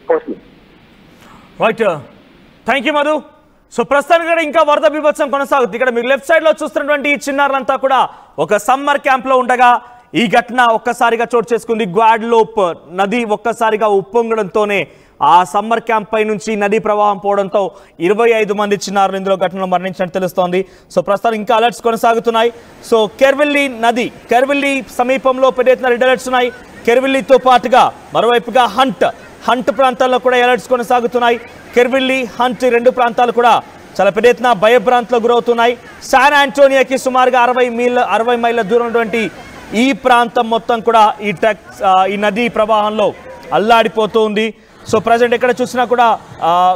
enforcement. Right. Thank you, Madhu. So ప్రస్తుతానికి ఇంకా వరద బీభత్సం కొనసాగుతుంది. ఇక్కడ మీరు లెఫ్ట్ సైడ్ లో చూస్తున్నటువంటి ఈ చిన్నారులంతా కూడా ఒక సమ్మర్ క్యాంప్ లో ఉండగా ఈ ఘటన ఒక్కసారిగా చోటు చేసుకుంది. గ్వాడలోప్ నది ఒక్కసారిగా ఉప్పొంగడంతోనే ఆ సమ్మర్ క్యాంప్ పై నుంచి నదీ ప్రవాహం పోవడంతో 25 మంది చిన్నారులు ఇందులో ఘటనలో మరణించినట్టు తెలుస్తోంది. సో ప్రస్తుతం ఇంకా అలర్ట్స్ కొనసాగుతున్నాయి. సో కెర్విల్లీ నది, కెర్విల్లీ సమీపంలో పెద్ద ఎత్తున రెడ్ అలర్ట్స్ ఉన్నాయి. కెర్విల్లీతో పాటుగా మరోవైపుగా హంట్ ప్రాంతాల్లో కూడా అలర్ట్స్ కొనసాగుతున్నాయి. కెర్విల్లీ, హంట్ రెండు ప్రాంతాలు కూడా చాలా పెద్ద ఎత్తున భయభ్రాంతులకు గురవుతున్నాయి. శాన్ ఆంటోనియాకి సుమారుగా 60 మైళ్ళ దూరం ఉన్నటువంటి ఈ ప్రాంతం మొత్తం కూడా ఈ నదీ ప్రవాహంలో అల్లాడిపోతుంది. సో ప్రజెంట్ ఎక్కడ చూసినా కూడా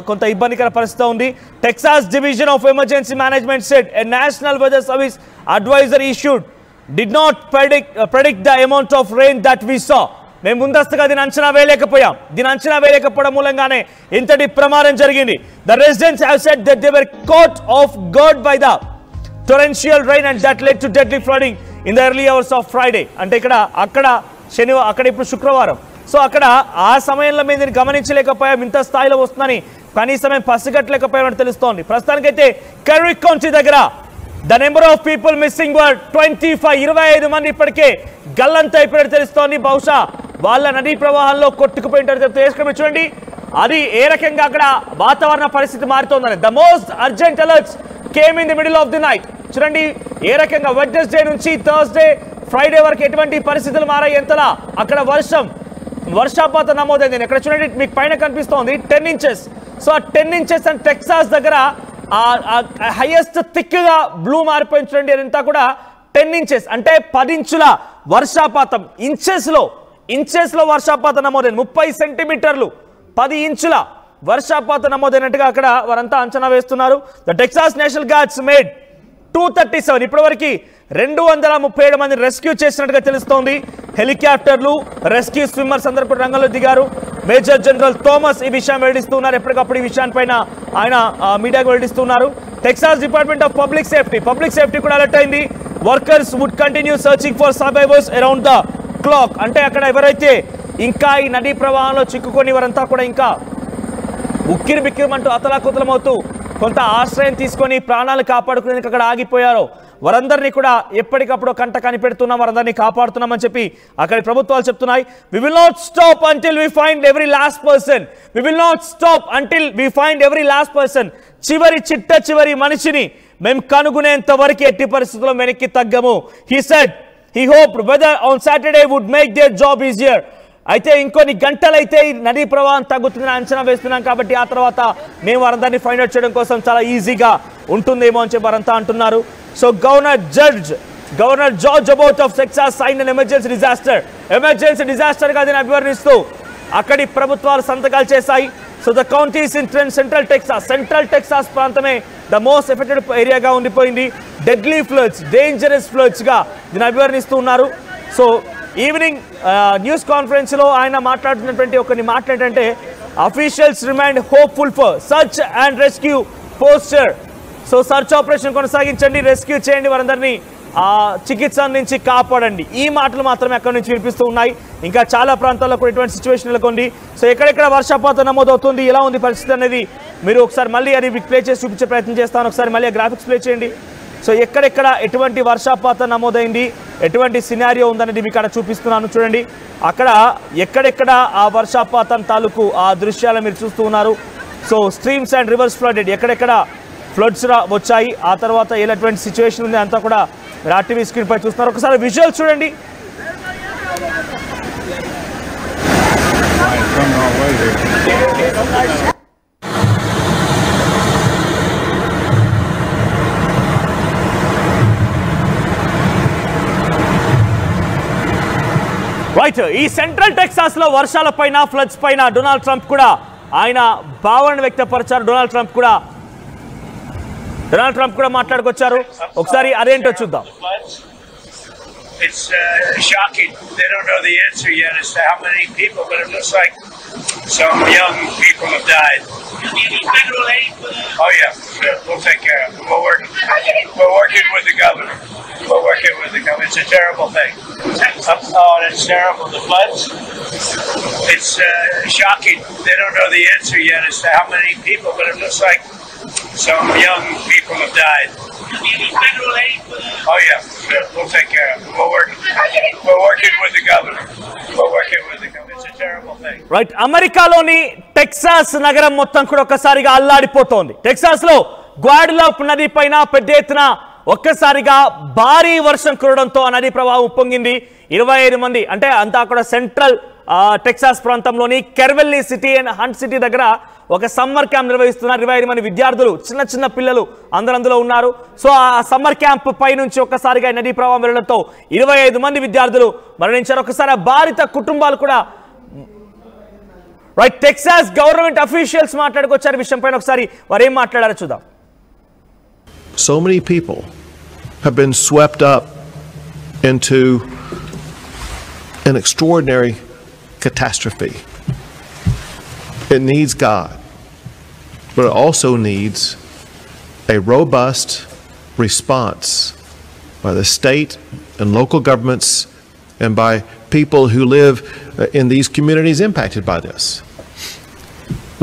కొంత ఇబ్బందికర పరిస్థితి ఉంది. Texas Division of Emergency Management said a National Weather Service adviser issued did not predict the amount of rain that we saw. మేము ముందస్తుగా దీని అంచనా వేయలేకపోయాం. దీని అంచనా వేయలేకపోవడం మూలంగానే ఇంతటి ప్రమాదం జరిగింది. The residents have said that they were caught off guard by the torrential rain and that led to deadly flooding in the early hours of Friday. అంటే అక్కడ ఇప్పుడు శుక్రవారం. సో అక్కడ ఆ సమయంలో మేము దీన్ని గమనించలేకపోయాం, ఇంత స్థాయిలో వస్తుందని కనీసం మేము పసిగట్టలేకపోయామని తెలుస్తోంది. ప్రస్తుతానికైతే కెర్రిక్ కౌంటీ దగ్గర the number of people missing were 25 మంది ఇప్పటికే గల్లంత అయిపోయినట్టు తెలుస్తోంది. బహుశా వాళ్ళ నదీ ప్రవాహంలో కొట్టుకుపోయింటారు చెప్తే చూడండి అది ఏ రకంగా అక్కడ వాతావరణ పరిస్థితి మారుతోందని. The most urgent alerts came in the middle of the night. చూడండి ఏ రకంగా వెడ్నెస్డే నుంచి థర్స్డే ఫ్రైడే వరకు ఎటువంటి పరిస్థితులు మారాయి, ఎంతలా అక్కడ వర్షపాతం నమోదైంది. ఇక్కడ చూడండి మీకు పైన కనిపిస్తోంది 10 inches. సో ఆ 10 inches అండ్ టెక్సాస్ దగ్గర హైయెస్ట్ థిక్గా బ్లూ మారిపోయింది. చూడండి అదంతా కూడా 10 inches అంటే 10 ఇంచుల వర్షపాతం. ఇంచెస్లో వర్షపాతం నమోదైంది. 30 సెంటీమీటర్లు 10 ఇంచుల వర్షపాతం నమోదైనట్టుగా అక్కడ వారంతా అంచనా వేస్తున్నారు. The Texas national guards made 237 ఇప్పటివరకు 237 మంది రెస్క్యూ చేసినట్టుగా తెలుస్తోంది. హెలికాప్టర్లు, రెస్క్యూ స్విమ్మర్స్ అందరూ కూడా రంగంలో దిగారు. మేజర్ జనరల్ థామస్ ఈ విషయం వెల్లడిస్తున్నారు. ఎప్పటికప్పుడు ఈ విషయాన్ని ఆయన మీడియాకు వెల్లడిస్తున్నారు. Texas Department of Public Safety కూడా అలర్ట్ అయింది. Workers would continue searching for survivors around the clock. అంటే అక్కడ ఎవరైతే ఇంకా ఈ నదీ ప్రవాహంలో చిక్కుకొని వారంతా కూడా ఇంకా ఉక్కిరి బిక్కిరిమంటూ అతలాకుతలమవుతూ కొంత ఆశ్రయం తీసుకొని ప్రాణాలు కాపాడుకునేందుకు అక్కడ ఆగిపోయారో వారందరినీ కూడా ఎప్పటికప్పుడు కంట కనిపెడుతున్నాం, వారందరినీ కాపాడుతున్నామని చెప్పి అక్కడి ప్రభుత్వాలు చెప్తున్నాయి. We will not stop until we find every last person. చివరి మనిషిని మేము కనుగొనేంత వరకు ఎట్టి పరిస్థితుల్లో వెనక్కి తగ్గము. He said he hoped weather on Saturday would make their job easier. అయితే ఇంకొన్ని గంటలైతే ఈ నదీ ప్రవాహం తగ్గుతుందని అంచనా వేస్తున్నాం కాబట్టి ఆ తర్వాత మేము వారందరినీ ఫైండ్ అవుట్ చేయడం కోసం చాలా ఈజీగా ఉంటుందేమో అని చెప్పి వారంతా అంటున్నారు. సో గవర్నర్ జార్జ్ Abbott of Texas sign an emergency disaster గా దీన్ని అభివర్ణిస్తూ అక్కడి ప్రభుత్వాలు సంతకాలు చేశాయి. So the counties in central Texas ప్రాంతమే ద మోస్ట్ ఎఫెక్టెడ్ ఏరియాగా ఉండిపోయింది. డెడ్లీ ఫ్లడ్స్, డేంజరస్ ఫ్లడ్స్ గా దీన్ని అభివర్ణిస్తూ ఉన్నారు. సో ఈవినింగ్ న్యూస్ కాన్ఫరెన్స్ లో ఆయన మాట్లాడుతున్నటువంటి కొన్ని మాటలు ఏంటంటే officials remind hopeful for search and rescue poster. So search operation కొనసాగించండి, రెస్క్యూ చేయండి, వారందరినీ చికిత్స నుంచి కాపాడండి. ఈ మాటలు మాత్రమే అక్కడి నుంచి వినిపిస్తూ ఉన్నాయి. ఇంకా చాలా ప్రాంతాల్లో కూడా ఇటువంటి సిచ్యువేషన్ నెలకొంది. సో ఎక్కడెక్కడ వర్షపాతం నమోదవుతుంది, ఎలా ఉంది పరిస్థితి అనేది మీరు ఒకసారి మళ్ళీ అది ప్లే చేసి చూపించే ప్రయత్నం చేస్తాను. ఒకసారి మళ్ళీ గ్రాఫిక్స్ ప్లే చేయండి. సో ఎక్కడెక్కడ ఎటువంటి వర్షపాతం నమోదైంది, ఎటువంటి సినారియో ఉందనేది మీకు అక్కడ చూపిస్తున్నాను. చూడండి అక్కడ ఎక్కడెక్కడ ఆ వర్షపాతం తాలూకు ఆ దృశ్యాలు మీరు చూస్తూ ఉన్నారు. So streams and rivers flooded, ఎక్కడెక్కడ ఫ్లడ్స్ వచ్చాయి, ఆ తర్వాత ఎలాంటి సిచ్యువేషన్ ఉంది అంతా కూడా మీరు ఆర్టీవీ స్క్రీన్ పై చూస్తున్నారు. ఒకసారి విజువల్ చూడండి. రైట్, ఈ సెంట్రల్ టెక్సాస్ లో వర్షాల పైన, ఫ్లడ్స్ పైన డొనాల్డ్ ట్రంప్ కూడా ఆయన భావనను వ్యక్తపరిచారు. డొనాల్డ్ ట్రంప్ కూడా మాట్లాడుకొచ్చారు. ఒకసారి అదేంటో చూద్దాం. It's shocking. They don't know the answer yet as to how many people, but it looks like some young people have died. Federal aid? Oh yeah, sure. We'll take care of it. We're working with the governor. It's a terrible thing. Oh, that's terrible. The floods. It's shocking. They don't know the answer yet as to how many people, but it looks like some young people have died. Federal aid for that? Oh yeah, we'll take care of it. We're working with the governor. It's a terrible thing. Right, అమెరికాలోని Texas నగరం మొత్తం కూడా ఒక్కసారిగా అల్లాడిపోతోంది. Texas లో గ్వాడలోప్ నది పైన పెద్ద ఎత్తున ఒక్కసారిగా భారీ వర్షం కురవడంతో ఆ నది ప్రవాహం ఉప్పొంగింది. 25 మంది అంటే అంతా కూడా సెంట్రల్ టెక్సాస్ ప్రాంతంలోని కెర్వెల్లీ సిటీ అండ్ హంట్ సిటీ దగ్గర ఒక సమ్మర్ క్యాంప్ నిర్వహిస్తున్నారు. 25 మంది విద్యార్థులు, చిన్న చిన్న పిల్లలు అందరూ ఉన్నారు. సో ఆ సమ్మర్ క్యాంప్ పై నుంచి ఒక్కసారిగా నదీ ప్రవాహం వెళ్ళడంతో 25 మంది విద్యార్థులు మరణించారు. ఒకసారి బాధిత కుటుంబాలు కూడా రైట్ టెక్సాస్ గవర్నమెంట్ అఫీషియల్స్ మాట్లాడుకొచ్చారు విషయం పైన. ఒకసారి వారు ఏం మాట్లాడారో చూద్దాం. So many people have been swept up into an extraordinary catastrophe. It needs God, but it also needs a robust response by the state and local governments and by people who live in these communities impacted by this.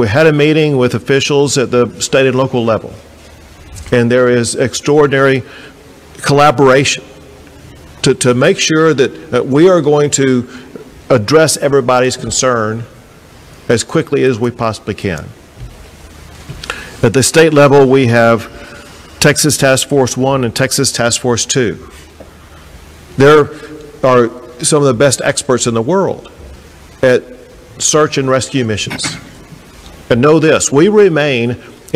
We had a meeting with officials at the state and local level, and there is extraordinary collaboration to make sure that we are going to address everybody's concern as quickly as we possibly can. At the state level, we have Texas Task Force 1 and Texas Task Force 2. There are some of the best experts in the world at search and rescue missions. And know this, we remain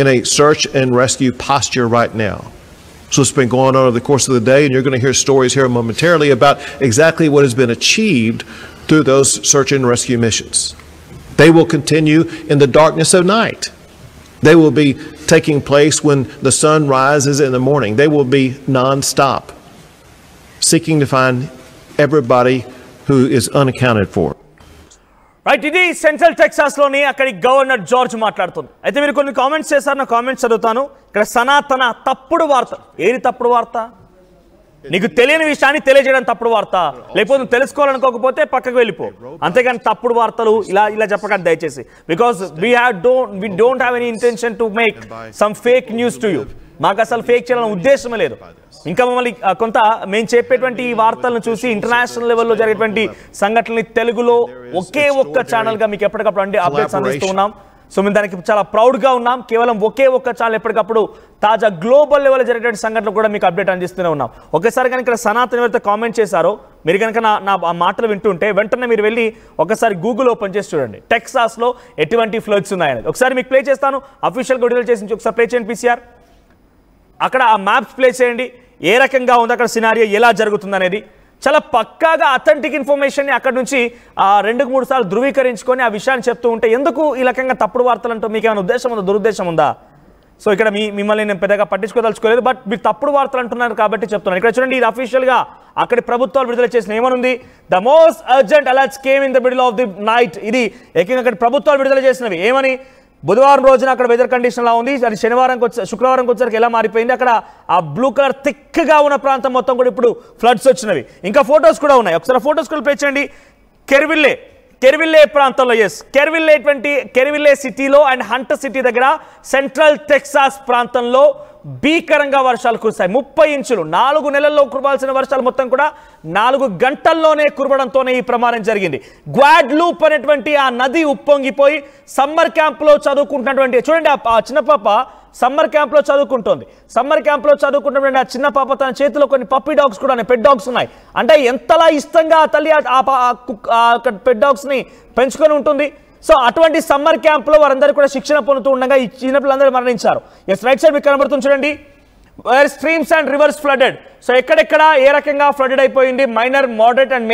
in a search and rescue posture right now. So it's been going on over the course of the day, and you're going to hear stories here momentarily about exactly what has been achieved through those search and rescue missions. They will continue in the darkness of night. They will be taking place when the sun rises in the morning. They will be non-stop, seeking to find everybody who is unaccounted for. Right, ఇది central Texas లోని అక్కడి governor George మాట్లాడుతుంది. అయితే మీరు కొన్ని comments చేశారు, నా comments చదువుతాను. ఇక్కడ సనాతన తప్పుడు వార్త. ఏది తప్పుడు వార్త? నీకు తెలియని విషయాన్ని తెలియజేయడం తప్పుడు వార్త, లేకపోతే నువ్వు తెలుసుకోవాలనుకోకపోతే పక్కకు వెళ్ళిపో. అంతేగాని తప్పుడు వార్తలు ఇలా చెప్పకండి దయచేసి. Because we don't have any intention to make some fake news to you. మాకు అసలు ఫేక్ చేయాలనే ఉద్దేశమే లేదు. ఇంకా మమ్మల్ని కొంత మేము చెప్పేటువంటి ఈ వార్తలను చూసి ఇంటర్నేషనల్ లెవెల్లో జరిగేటువంటి సంఘటనలు తెలుగులో ఒకే ఒక్క ఛానల్గా మీకు ఎప్పటికప్పుడు అప్డేట్స్ అందిస్తూ ఉన్నాం. సో మేము దానికి చాలా ప్రౌడ్గా ఉన్నాం. కేవలం ఒకే ఒక్క ఛానల్ ఎప్పటికప్పుడు తాజా గ్లోబల్ లెవెల్లో జరిగేటువంటి సంఘటనలు కూడా మీకు అప్డేట్ అందిస్తూనే ఉన్నాం. ఒకసారి కనుక ఇక్కడ సనాతన్ ఎవరైతే కామెంట్ చేశారో మీరు కనుక నా మాటలు వింటుంటే వెంటనే మీరు వెళ్ళి ఒకసారి గూగుల్ ఓపెన్ చేసి చూడండి టెక్సాస్లో ఎటువంటి ఫ్లడ్స్ ఉన్నాయనేది. ఒకసారి మీకు ప్లే చేస్తాను, అఫీషియల్గా విడుదల చేసి ఒకసారి ప్లే చేయండి పీసీఆర్. అక్కడ ఆ మ్యాప్స్ ప్లే చేయండి, ఏ రకంగా ఉంది అక్కడ సినారియో, ఎలా జరుగుతుంది అనేది. చాలా పక్కాగా అథెంటిక్ ఇన్ఫర్మేషన్ని అక్కడ నుంచి 2-3 సార్లు ధృవీకరించుకొని ఆ విషయాన్ని చెప్తూ ఉంటే ఎందుకు ఈ రకంగా తప్పుడు వార్తలు అంటూ మీకు ఏమైనా ఉద్దేశం ఉందా, దురుద్దేశం ఉందా? సో ఇక్కడ మిమ్మల్ని నేను పెద్దగా పట్టించుకోదలుచుకోలేదు, బట్ మీరు తప్పుడు వార్తలు అంటున్నారు కాబట్టి చెప్తున్నాను. ఇక్కడ చూడండి, ఇది అఫీషియల్గా అక్కడి ప్రభుత్వాలు విడుదల చేసిన ఏమనుంది, the most urgent alerts came in the middle of the night. ఇది ఏకంగా అక్కడ ప్రభుత్వాలు విడుదల చేసినవి. ఏమని? బుధవారం రోజున అక్కడ వెదర్ కండిషన్ లా ఉంది, అది శుక్రవారం వచ్చేసరికి ఎలా మారిపోయింది, అక్కడ ఆ బ్లూ కలర్ థిక్గా ఉన్న ప్రాంతం మొత్తం కూడా ఇప్పుడు ఫ్లడ్స్ వచ్చినవి. ఇంకా ఫొటోస్ కూడా ఉన్నాయి, ఒకసారి ఫొటోస్ కూడా ప్లే చేయండి. కెర్విల్లే ప్రాంతంలో, కెర్విల్లే సిటీలో అండ్ హంట్ సిటీ దగ్గర సెంట్రల్ టెక్సాస్ ప్రాంతంలో భీకరంగా వర్షాలు కురిశాయి. 30 ఇంచులు 4 నెలల్లో కురవాల్సిన వర్షాలు మొత్తం కూడా 4 గంటల్లోనే కురవడంతోనే ఈ ప్రమాదం జరిగింది. గ్వాడలూప్ అనేటువంటి ఆ నది ఉప్పొంగిపోయి సమ్మర్ క్యాంప్లో చదువుకుంటున్నటువంటి చూడండి ఆ చిన్న పాప సమ్మర్ క్యాంప్లో చదువుకుంటోంది. సమ్మర్ క్యాంప్లో చదువుకుంటున్నటువంటి ఆ చిన్న పాప తన చేతిలో కొన్ని పప్పీ డాగ్స్ కూడా ఉన్నాయి, పెట్ డాగ్స్ ఉన్నాయి. అంటే ఎంతలా ఇష్టంగా ఆ తల్లి పెట్ డాగ్స్ని పెంచుకొని ఉంటుంది. సో అటువంటి సమ్మర్ క్యాంప్లో వారందరూ కూడా శిక్షణ పొందుతూ ఉండగా ఈ చిన్నపిల్లలందరూ మరణించారు. ఎస్, రైట్ సైడ్ మీకు కనబడుతుంది చూడండి, where streams and rivers flooded. So ఎక్కడెక్కడ ఏ రకంగా ఫ్లడెడ్ అయిపోయింది, మైనర్, మోడరేట్ అండ్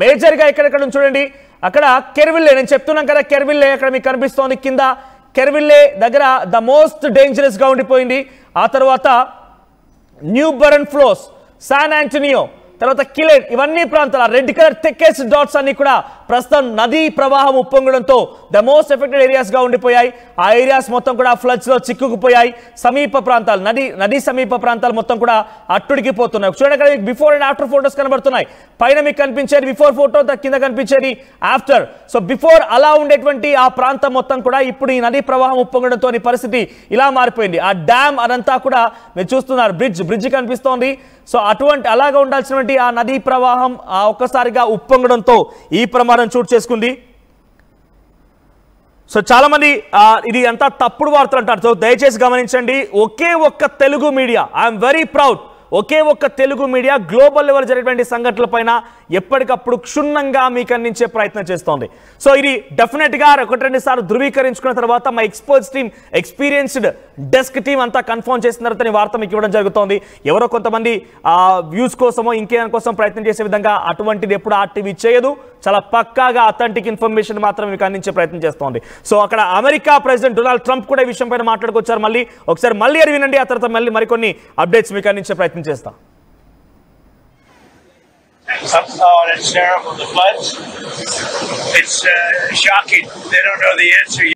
మేజర్గా ఎక్కడెక్కడ చూడండి. అక్కడ కెర్విల్లే, నేను చెప్తున్నాను కదా కెర్విల్లే అక్కడ మీకు కనిపిస్తోంది కింద. కెర్విల్లే దగ్గర ద మోస్ట్ డేంజరస్గా ఉండిపోయింది. ఆ తర్వాత new Baran flows, San Antonio, తర్వాత కిలెన్, ఇవన్నీ ప్రాంతాల రెడ్ కలర్ థిక్కెస్ట్ డాట్స్ అన్ని కూడా ప్రస్తుతం నదీ ప్రవాహం ఉప్పొంగడంతో ద మోస్ట్ ఎఫెక్టెడ్ ఏరియాస్ గా ఉండిపోయాయి. ఆ ఏరియాస్ మొత్తం కూడా ఫ్లడ్స్ లో చిక్కుకుపోయాయి. సమీప ప్రాంతాలు నదీ సమీప ప్రాంతాలు మొత్తం కూడా అట్టుడికిపోతున్నాయి. చూడండి, బిఫోర్ అండ్ ఆఫ్టర్ ఫోటోస్ కనబడుతున్నాయి. పైన మీకు కనిపించేది బిఫోర్ ఫోటో, కింద కనిపించేది ఆఫ్టర్. సో బిఫోర్ అలా ఉండేటువంటి ఆ ప్రాంతం మొత్తం కూడా ఇప్పుడు ఈ నదీ ప్రవాహం ఉప్పొంగడంతో పరిస్థితి ఇలా మారిపోయింది. ఆ డ్యామ్ అదంతా కూడా మీరు చూస్తున్నారు, బ్రిడ్జ్ కనిపిస్తోంది. సో అలాగా ఉండాల్సినటువంటి ఆ నదీ ప్రవాహం ఒక్కసారిగా ఉప్పొంగడంతో ఈ ప్రమాదం చోటు చేసుకుంది. సో చాలా మంది ఇది అంతా తప్పుడు వార్తలు అంటారు. సో దయచేసి గమనించండి, ఒకే ఒక్క Telugu media, I'm very proud, ఒకే ఒక్క తెలుగు మీడియా గ్లోబల్ లెవెల్ జరిగేటువంటి సంఘటనల పైన ఎప్పటికప్పుడు క్షుణ్ణంగా మీకు అందించే ప్రయత్నం చేస్తోంది. సో ఇది డెఫినెట్గా 1-2 సార్లు ధృవీకరించుకున్న తర్వాత మా experts team, experienced desk team అంతా కన్ఫర్మ్ చేసిన తర్వాత ఈ వార్త మీకు ఇవ్వడం జరుగుతోంది. ఎవరో కొంతమంది వ్యూస్ కోసమో ఇంకేదాని కోసం ప్రయత్నం చేసే విధంగా అటువంటిది ఎప్పుడు ఆర్టీవీ చేయదు. చాలా పక్కాగా అథెంటిక్ ఇన్ఫర్మేషన్ మాత్రమే మీకు అందించే ప్రయత్నం చేస్తోంది. సో అక్కడ అమెరికా ప్రెసిడెంట్ డొనాల్డ్ ట్రంప్ కూడా ఈ విషయం పైన మాట్లాడుకొచ్చారు. మళ్ళీ అది వినండి, ఆ తర్వాత మరికొన్ని అప్డేట్స్ మీకు అందించే ప్రయత్నం చేస్తాం. It's terrible, the floods. It's shocking. They don't know the answer yet.